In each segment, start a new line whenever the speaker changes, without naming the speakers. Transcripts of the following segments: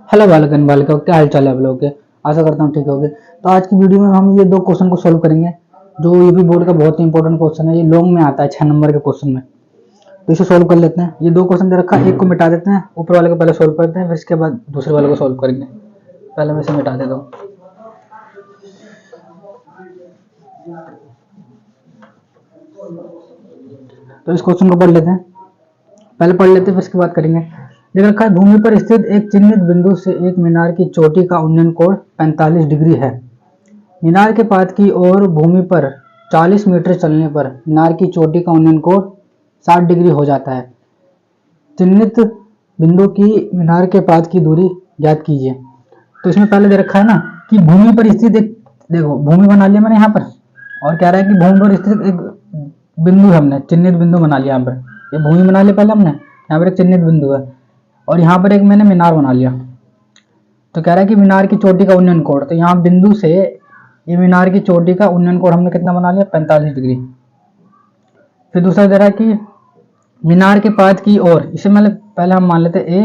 Hello बालकन बालिका, क्या हाल चाल है आप लोगों के। आशा करता हूँ ठीक होगे। तो आज की वीडियो में हम ये दो क्वेश्चन को सोल्व करेंगे, जो ये भी बोर्ड का बहुत ही इंपॉर्टेंट क्वेश्चन है। ये लॉन्ग में आता है 6 नंबर के क्वेश्चन में। तो इसे सोल्व कर लेते हैं। ये दो क्वेश्चन दे रखा है, एक को मिटा देते हैं, ऊपर वाले को पहले सोल्व करते हैं, फिर इसके बाद दूसरे वाले को सोल्व करेंगे। पहले मैं इसे मिटा देता हूँ। तो इस क्वेश्चन को पढ़ लेते हैं, पहले पढ़ लेते हैं फिर इसकी बात करेंगे। देख रखा है, भूमि पर स्थित एक चिन्हित बिंदु से एक मीनार की चोटी का उन्नयन कोण 45 डिग्री है। मीनार के पाद की ओर भूमि पर 40 मीटर चलने पर मीनार की चोटी का उन्नयन कोण 60 डिग्री हो जाता है। चिन्हित बिंदु की मीनार के पाद की दूरी ज्ञात कीजिए। तो इसमें पहले दे रखा है ना कि भूमि पर स्थित एक, देखो भूमि बना लिया मैंने यहाँ पर, और कह रहा है कि भूमि पर स्थित एक बिंदु हमने चिन्हित बिंदु बना लिया। यहाँ पर ये भूमि बना लिया पहले हमने, यहाँ पर एक चिन्हित बिंदु है और यहाँ पर एक मैंने मीनार बना लिया। तो कह रहा है कि मीनार की चोटी का उन्नयन कोण, तो यहाँ बिंदु से ये मीनार की चोटी का उन्नयन कोण हमने कितना बना लिया, 45 डिग्री। फिर दूसरा दे रहा है कि मीनार के पाद की ओर, इसे मैंने पहले हम मान लेते ए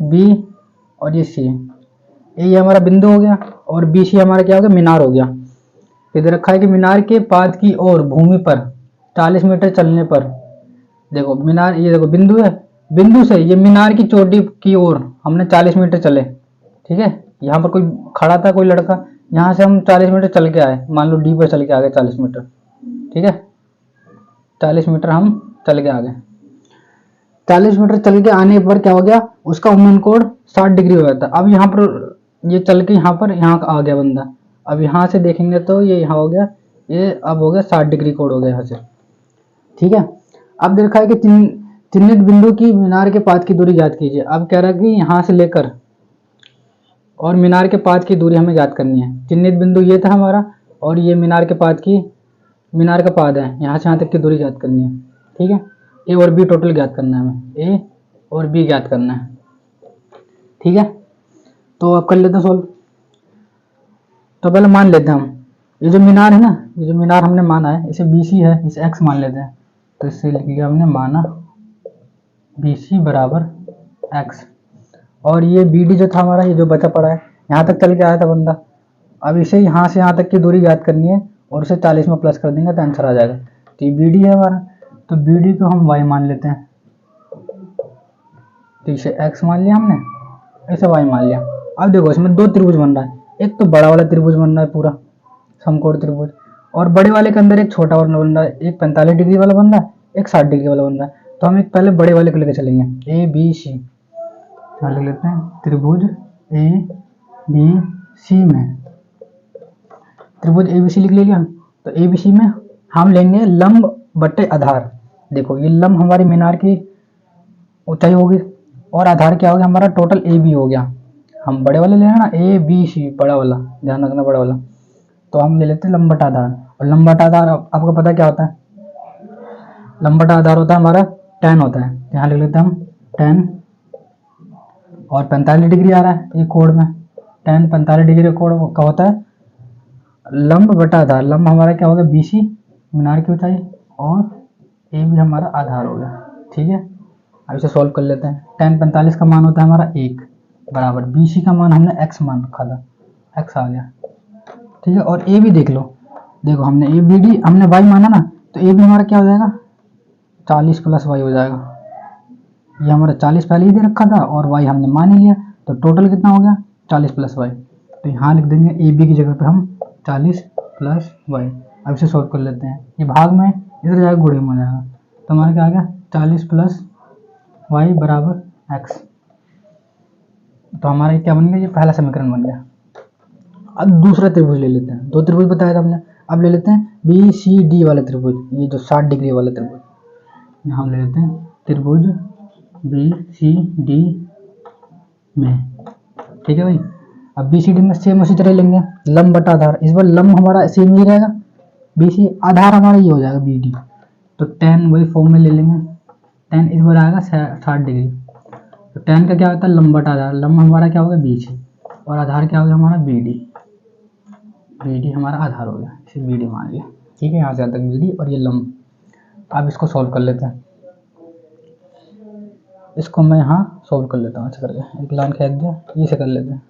बी और ये सी। ए ये हमारा बिंदु हो गया और बी सी हमारा क्या हो गया, मीनार हो गया। फिर दे रखा है कि मीनार के पाद की ओर भूमि पर 40 मीटर चलने पर, देखो मीनार, ये देखो बिंदु है, बिंदु से ये मीनार की चोटी की ओर हमने 40 मीटर चले। ठीक है, यहाँ पर कोई खड़ा था कोई लड़का, यहाँ से हम 40 मीटर चल के आए, मान लो डी पर चल के आ गए 40 मीटर। ठीक है, 40 मीटर हम चल के आ गए। 40 मीटर चल के आने पर क्या हो गया, उसका उन्नयन कोण 60 डिग्री हो जाता। अब यहाँ पर ये चल के यहाँ आ गया बंदा। अब यहाँ से देखेंगे तो ये यहाँ हो गया, ये अब हो गया 60 डिग्री कोण हो गया यहाँ से। ठीक है, अब देखा है कि चिन्हित बिंदु की मीनार के पाद की दूरी ज्ञात कीजिए। अब कह रहा है कि यहाँ से लेकर और मीनार के पाद की दूरी हमें ज्ञात करनी है। चिन्हित बिंदु ये था हमारा और ये मीनार के पाद की, मीनार का पाद है, यहाँ से यहाँ तक की दूरी ज्ञात करनी है। ठीक है, ए और बी टोटल ज्ञात करना है हमें, ए और बी ज्ञात करना है। ठीक है, तो अब कर लेते हैं सोल्व। तो पहले मान लेते हैं हम, ये जो मीनार है ना, ये जो मीनार हमने माना है इसे बी सी है, इसे एक्स मान लेते हैं। तो इससे लिख लिया हमने, माना बी सी बराबर एक्स। और ये बी डी जो था हमारा, ये जो बचा पड़ा है, यहाँ तक चल के आया था बंदा। अब इसे यहाँ से यहाँ तक की दूरी ज्ञात करनी है और उसे 40 में प्लस कर देंगे तो आंसर आ जाएगा। तो ये बी डी है हमारा, तो बी डी को हम वाई मान लेते हैं। तो इसे एक्स मान लिया हमने, ऐसे वाई मान लिया। अब देखो इसमें दो त्रिभुज बन रहा है, एक तो बड़ा वाला त्रिभुज बन रहा है पूरा समकोण त्रिभुज, और बड़े वाले के अंदर एक छोटा वाला बन रहा है, एक 45 डिग्री वाला बन रहा है, एक 60 डिग्री वाला बन रहा है। तो हम एक पहले बड़े वाले को लेकर चलेंगे, ए बी सी। लिख लेते हैं त्रिभुज ए बी सी में, त्रिभुज ए बी सी लिख लिया। तो ए बी सी में हम लेंगे लंब बटे आधार। देखो ये लंब हमारी मीनार की ऊंचाई होगी और आधार क्या हो गया हमारा, टोटल ए बी हो गया। हम बड़े वाले ले रहे हैं ना, ए बी सी बड़ा वाला, ध्यान रखना बड़ा वाला। तो हम ले लेते हैं लंब बटा आधार, और लंब बटा आधार आपको पता क्या होता है, लंब बटा आधार होता है हमारा tan होता है। यहाँ लिख लेते हैं हम tan, और 45 डिग्री आ रहा है ये कोण में, tan 45 डिग्री कोण का होता है लंब बटा आधार। लंब हमारा क्या हो गया, बी सी मीनार की ऊंचाई, और ए भी हमारा आधार हो गया। ठीक है, अब इसे सॉल्व कर लेते हैं। tan 45 का मान होता है हमारा 1 बराबर, बी सी का मान हमने x मान रखा था, x आ गया। ठीक है, और ए भी देख लो, देखो हमने ए बी डी हमने y माना ना, तो ए भी हमारा क्या हो जाएगा, 40 प्लस वाई हो जाएगा। ये हमारा 40 पहले ही दे रखा था और y हमने मान ही लिया, तो टोटल कितना हो गया 40 प्लस वाई। तो यहाँ लिख देंगे ए बी की जगह पे हम 40 प्लस वाई। अब इसे सॉल्व कर लेते हैं, ये भाग में इधर जाएगा गुणे में हो जाएगा। तो हमारा क्या आ गया, 40 प्लस वाई बराबर एक्स। तो हमारा क्या बन गया, ये पहला समीकरण बन गया। अब दूसरा त्रिभुज ले लेते हैं, दो त्रिभुज बताया था हमने। अब ले लेते हैं बी सी डी वाला त्रिभुज, ये जो 60 डिग्री वाला त्रिभुज, यहाँ ले लेते हैं त्रिभुज बी सी डी में। ठीक है भाई, अब बी सी डी में सेम उसी तरह लेंगे लंब बटा आधार। इस बार लंब हमारा सेम ही रहेगा, बी सी, आधार हमारा ये हो जाएगा बी डी। तो tan वही फॉर्म में ले लेंगे, tan इस बार आएगा 60 डिग्री। तो tan का क्या होता है, लंब बटा आधार। लंब हमारा क्या होगा बी सी, और आधार क्या हो गया हमारा बी डी। बी डी हमारा आधार हो गया, इसे बी डी मान लिया। ठीक है, यहाँ से तक बी डी और ये लंब। अब इसको सॉल्व कर लेते हैं, इसको मैं यहाँ सोल्व कर लेता हूँ ऐसे करके, एक लाइन खींच दिया, ये से कर लेते हैं।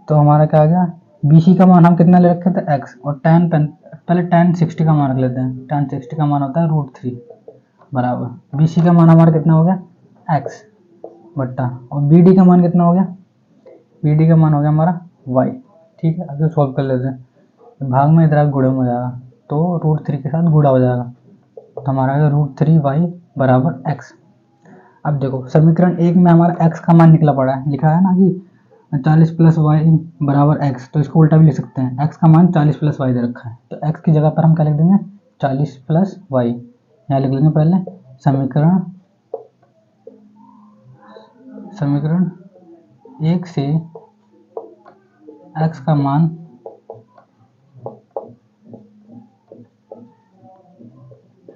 तो हमारा क्या आ गया, बी सी का मान हम कितना ले रखे थे x, और पहले tan 60 का मान रख लेते हैं। tan 60 का मान होता है √3 बराबर बी सी का मान हमारा कितना हो गया x बट्टा, और बी डी का मान कितना हो गया, बी डी का मान हो गया हमारा y। ठीक है, अब सोल्व कर लेते हैं। भाग में इधर गुणे में हो जाएगा, तो √3 के साथ गुणा हो जाएगा, तो हमारा आ गया √3y बराबर x। अब देखो समीकरण 1 में हमारा x का मान निकला पड़ा है, लिखा है ना कि 40 + y बराबर x, तो इसको उल्टा भी लिख सकते हैं। x का मान 40 + y दे रखा है, तो x की जगह पर हम क्या लिख देंगे 40 + y, यहाँ लिख लेंगे पहले समीकरण 1 से x का मान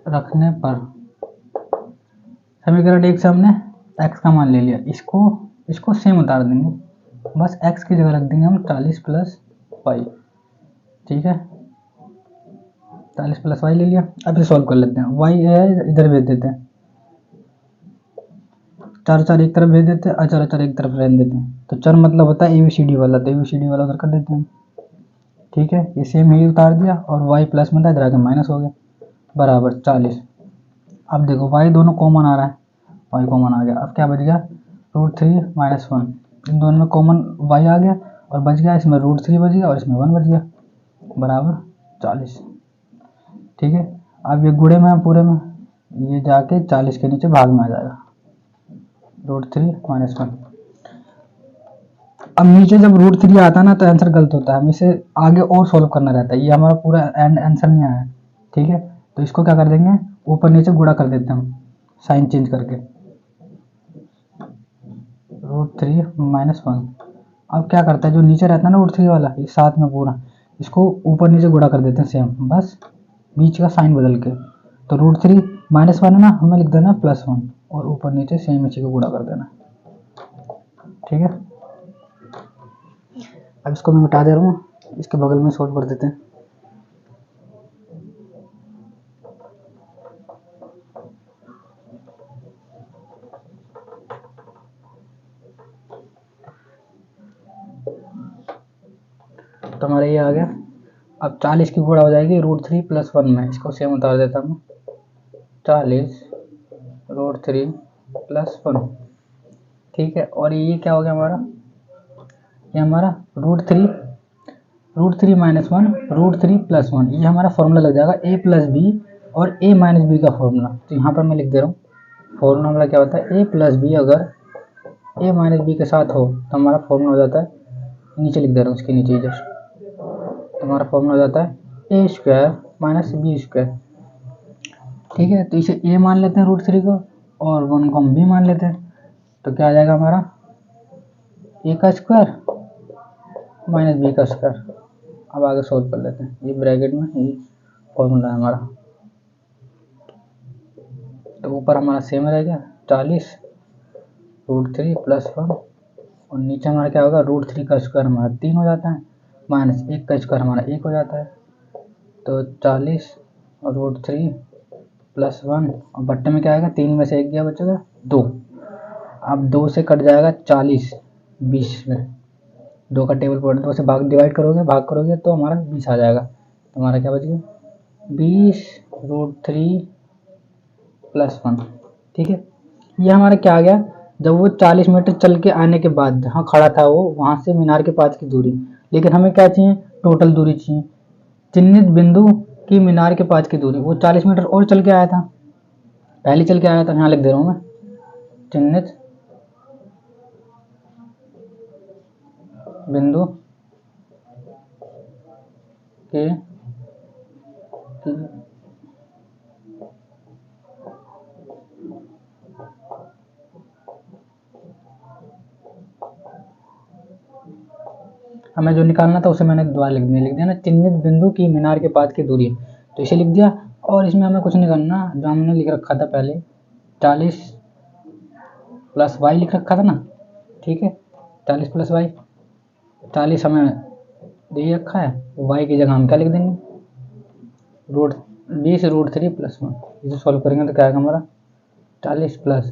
रखने पर, समीकरण 1 से हमने x का मान ले लिया, इसको सेम उतार देंगे, बस x की जगह रख देंगे हम 40 + y। ठीक है, 40 + y ले लिया। अब ये सॉल्व कर लेते हैं, y है इधर भेज देते हैं, 4 4 एक तरफ भेज देते हैं, 4 4 एक तरफ रहने देते हैं, तो चर मतलब होता है ABCD वाला, तो ABCD वाला उधर कर देते हैं। ठीक है, ये सेम ही उतार दिया, और y प्लस में था इधर आके माइनस हो गया बराबर 40। अब देखो y दोनों कॉमन आ रहा है, y कॉमन आ गया, अब क्या बच गया √3 - 1, इन दोनों में कॉमन y आ गया, और बच गया इसमें √3 बच गया, और इसमें 1 बच गया बराबर 40। ठीक है, अब ये गुणे में पूरे में, ये जाके 40 के नीचे भाग में आ जाएगा, √3 - 1। अब नीचे जब √3 आता है ना तो आंसर गलत होता है, हमें इसे आगे और सॉल्व करना रहता है, ये हमारा पूरा एंड आंसर नहीं आया है। ठीक है, तो इसको क्या कर देंगे, ऊपर नीचे गुणा कर देते हैं हम, साइन चेंज करके, √3 - 1। अब क्या करता है, जो नीचे रहता है ना √3 वाला, ये साथ में पूरा, इसको ऊपर नीचे गुणा कर देते हैं सेम, बस बीच का साइन बदल के, तो √3 - 1 है ना, हमें लिख देना +1, और ऊपर नीचे सेम इसी को गुणा कर देना। ठीक है, अब इसको मैं मिटा दे रहा हूँ, इसके बगल में सॉल्व कर देते हैं। तो हमारा ये आ गया, अब 40 की गुणा हो जाएगी √3 + 1 में, इसको सेम उतार देता हूँ, 40 √3 + 1। ठीक है, और ये क्या हो गया हमारा, ये हमारा √3 - 1 √3 + 1, ये हमारा फॉर्मूला लग जाएगा a + b और a - b का फॉर्मूला। तो यहाँ पर मैं लिख दे रहा हूँ, फॉर्मूला हमारा क्या होता है, a + b अगर a - b के साथ हो तो हमारा फॉर्मूला हो जाता है, नीचे लिख दे रहा हूँ, इसके नीचे जस्ट, तो हमारा फॉर्मूला हो जाता है a² - b²। ठीक है, तो इसे a मान लेते हैं √3 को, और 1 को हम b मान लेते हैं, तो क्या आ जाएगा हमारा a² - b²। अब आगे सोल्व कर लेते हैं, ये ब्रैकेट में ये फॉर्मूला है हमारा, तो ऊपर हमारा सेम रह गया 40 √3 + 1, और नीचे हमारा क्या होगा, √3 का स्क्वायर हमारा 3 हो जाता है, माइनस 1 का स्क्वायर हमारा 1 हो जाता है, तो 40 √3 + 1, और बट्टे में क्या आएगा, 3 में से 1 गया बचेगा 2। अब 2 से कट जाएगा 40 20 में, 2 का टेबल पॉइंट 2 से भाग करोगे तो हमारा 20 आ जाएगा, तो हमारा क्या बच गया 20 √3 + 1। ठीक है, ये हमारा क्या आ गया, जब वो 40 मीटर चल के आने के बाद जहाँ खड़ा था वो, वहाँ से मीनार के पास की दूरी, लेकिन हमें क्या चाहिए, टोटल दूरी चाहिए, चिन्हित बिंदु की मीनार के पास की दूरी। वो 40 मीटर और चल के आया था, पहले चल के आया था, यहाँ लिख दे रहा हूँ मैं, चिन्हित बिंदु के हमें जो निकालना था उसे मैंने दोबारा लिख दिया ना, चिन्हित बिंदु की मीनार के पास की दूरी, तो इसे लिख दिया, और इसमें हमें कुछ नहीं करना, जो हमने लिख रखा था पहले 40 + y लिख रखा था ना। ठीक है, 40 + y, 40 हमें दे रखा है, y की जगह हम क्या लिख देंगे, 20 √3 + 1। इसे सॉल्व करेंगे तो क्या आएगा हमारा 40 +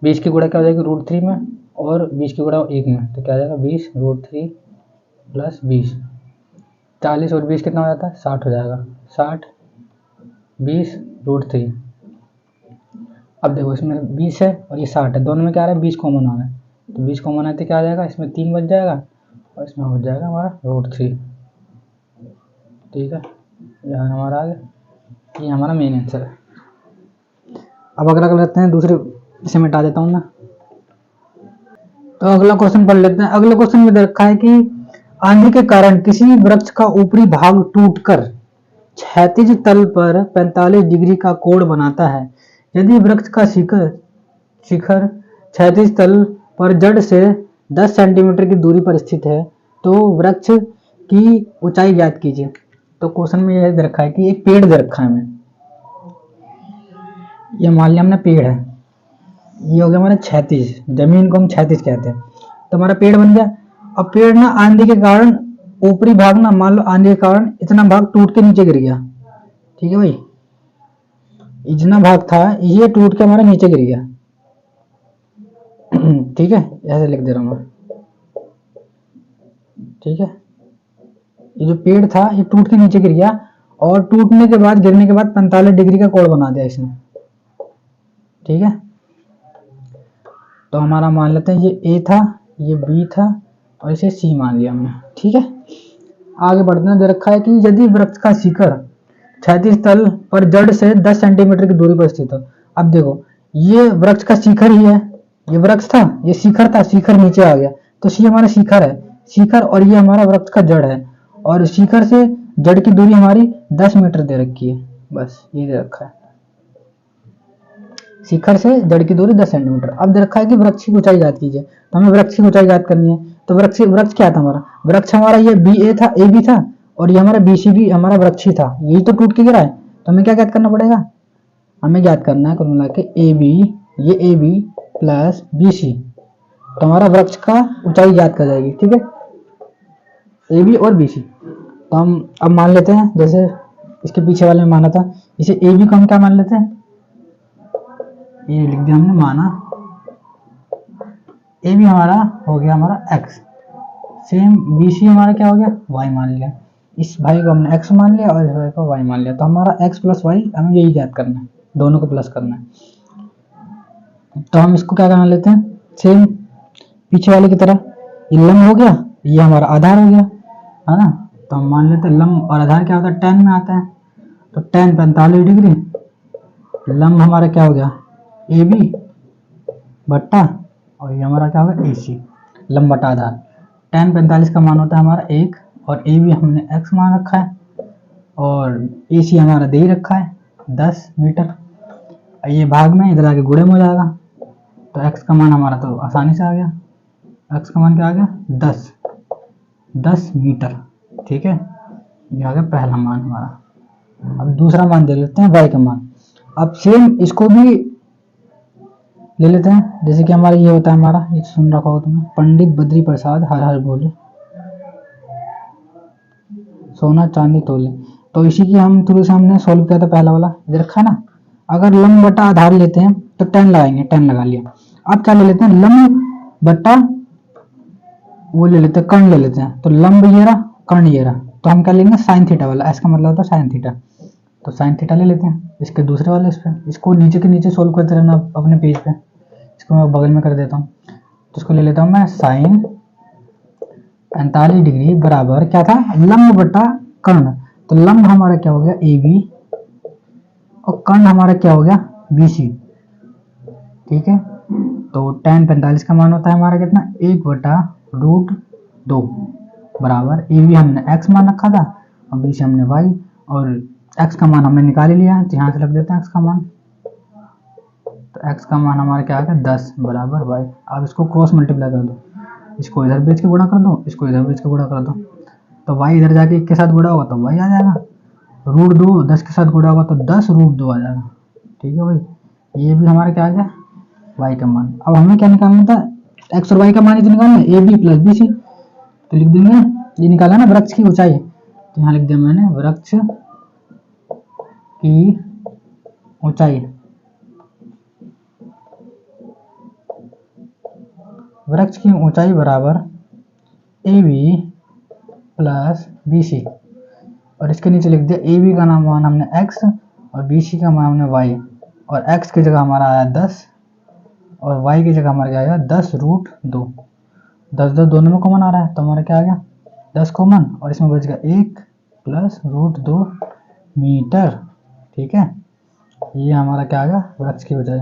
20 की गुणा क्या हो जाएगी √3 में और 20 की गुणा 1 में, तो क्या आ जाएगा 20 √3 प्लस 20, 40 और 20 कितना हो जाता है 60 हो जाएगा, 60 20 √3। अब देखो इसमें 20 है और ये 60 है, दोनों में क्या आ रहा है 20 कॉमन आ रहा है, तो 20 कॉमन आते क्या आ जाएगा, इसमें 3 बच जाएगा और इसमें हो जाएगा हमारा √3। ठीक है, यहाँ हमारा आ गया, ये हमारा मेन आंसर है। अब अगला कर लेते हैं, दूसरे इसे मिटा देता हूँ मैं। तो अगला क्वेश्चन पढ़ लेते हैं। अगले क्वेश्चन में दे रखा है कि आंधी के कारण किसी वृक्ष का ऊपरी भाग टूटकर क्षैतिज तल पर 45 डिग्री का कोण बनाता है। यदि वृक्ष का शिखर क्षैतिज तल पर जड़ से 10 सेंटीमीटर की दूरी पर स्थित है तो वृक्ष की ऊंचाई ज्ञात कीजिए। तो क्वेश्चन में यह दे रखा है कि एक पेड़ दे रखा है हमें, ये मान लिया हमने पेड़ है, ये हो गया हमारा क्षैतिज, जमीन को हम क्षैतिज कहते हैं, तो हमारा पेड़ बन गया। अब पेड़ ना आंधी के कारण ऊपरी भाग ना, मान लो आंधी के कारण इतना भाग टूट के नीचे गिर गया, ठीक है भाई, इतना भाग था ये टूट के हमारा नीचे गिर गया। ठीक है, ऐसे लिख दे रहा हूं मैं। ठीक है, ये जो पेड़ था ये टूट के नीचे गिर गया और टूटने के बाद गिरने के बाद 45 डिग्री का कोण बना दिया इसने। ठीक है, तो हमारा मान लेते हैं ये ए था, ये बी था और इसे सी मान लिया हमने। ठीक है, आगे बढ़ते हैं। दे रखा है कि यदि वृक्ष का शिखर क्षैतिज तल पर जड़ से 10 सेंटीमीटर की दूरी पर स्थित हो। अब देखो ये वृक्ष का शिखर ही है, ये वृक्ष था, ये शिखर था, शिखर नीचे आ गया तो सी हमारा शिखर है, शिखर और ये हमारा वृक्ष का जड़ है और शिखर से जड़ की दूरी हमारी 10 मीटर दे रखी है, बस ये दे रखा है, शिखर से जड़ की दूरी 10 सेंटीमीटर। अब दे रखा है कि वृक्ष की ऊंचाई ज्ञात कीजिए, तो हमें वृक्ष की ऊंचाई ज्ञात करनी है। तो वृक्ष क्या था हमारा, वृक्ष हमारा ये बी ए था, ए बी था और ये हमारा बी सी भी हमारा वृक्ष ही था, यही तो टूट के गिरा है, तो हमें क्या ज्ञात करना पड़ेगा, हमें ज्ञात करना है कुल मिला के ए बी, ये A B plus B C, तो हमारा वृक्ष का ऊंचाई ज्ञात कर जाएगी। ठीक है, ए बी और बी सी। तो हम अब मान लेते हैं, जैसे इसके पीछे वाले में माना था, इसे ए बी को हम क्या मान लेते हैं, ये लिख दिया हमने, माना ए बी हमारा हो गया हमारा x, सेम बी सी हमारा क्या हो गया y मान लिया, इस भाई को हमने x मान लिया और इस भाई को y मान लिया, तो हमारा x प्लस y हमें यही ज्ञात करना है, दोनों को प्लस करना है। तो हम इसको क्या करना लेते हैं, सेम पीछे वाले की तरह, ये लंब हो गया, ये हमारा आधार हो गया, है ना, तो हम मान लेते हैं लंब और आधार क्या होता है, tan में आता है, तो tan 45 डिग्री, लंब हमारा क्या हो गया ए बी बट्टा और ये हमारा क्या होगा ए सी, लंब बटा आधार। tan 45 का मान होता है हमारा 1 और ए बी हमने x मान रखा है और ए सी हमारा दे ही रखा है 10 मीटर। ये भाग में इधर आके गुणे में हो जाएगा, तो x का मान हमारा तो आसानी से आ गया, x का मान क्या आ गया 10 मीटर। ठीक है, ये आ गया पहला मान हमारा। अब दूसरा मान दे लेते हैं y का मान। अब सेम इसको भी ले लेते हैं, जैसे कि हमारा ये होता है, हमारा ये सुन रखा होगा तुमने, पंडित बद्री प्रसाद हर हर बोले सोना चांदी तोले, तो इसी की हम थ्रू से हमने सोल्व किया था, पहला वाला इधर रखा ना। अगर लंब बटा आधार लेते हैं तो tan लगाएंगे, tan लगा लिया। अब क्या ले लेते हैं, लंब बटा वो ले लेते हैं, कर्ण ले लेते हैं, तो लंब ये रहा, कर्ण ये रहा, तो हम क्या लेंगे साइन थीटा वाला, इसका मतलब होता है साइन थीटा, तो साइन थीटा ले लेते हैं इसके दूसरे वाले, इस पे इसको नीचे के नीचे सोल्व करते रहना अपने पेज पे, इसको मैं बगल में कर देता हूँ, तो इसको ले लेता हूँ मैं साइन 45 डिग्री बराबर क्या था, लंब बटा कर्ण, तो लंब हमारा क्या हो गया ए बी और कर्ण हमारा क्या हो गया बी सी। ठीक है, तो tan 45 का मान होता है हमारा कितना 1/√2 बराबर ए बी हमने x मान रखा था और बी सी हमने y, और x का मान हमने निकाल लिया, तो यहाँ से लग देते हैं x का मान, तो x का मान हमारा क्या आ गया 10 बराबर y। अब इसको क्रॉस मल्टीप्लाई कर दो, इसको इधर भेज के गुणा कर दो, इसको इधर भेज के गुणा कर दो, तो y इधर जाके 1 के साथ गुणा होगा तो y आ जाएगा, √2 10 के साथ गुणा होगा तो 10√2 आ जाएगा। ठीक है भाई, ये भी हमारा क्या आ गया y का मान। अब हमें क्या निकालना था, x और y का मान ही तो निकालना है, A B plus B C, तो लिख देंगे ये निकाला ना वृक्ष की ऊंचाई, तो यहाँ लिख दिया मैंने वृक्ष की ऊंचाई वृक्ष की ऊंचाई बराबर AB प्लस BC, और इसके नीचे लिख दिया AB का नाम माना हमने x और BC का माना हमने y, और x की जगह हमारा आया 10 और y की जगह हमारा क्या आया 10√2। 10 दोनों में कॉमन आ रहा है तो हमारा क्या आ गया 10 कॉमन, और इसमें बच गया 1 प्लस √2 मीटर। ठीक है, ये हमारा क्या आ गया वृक्ष की ऊंचाई।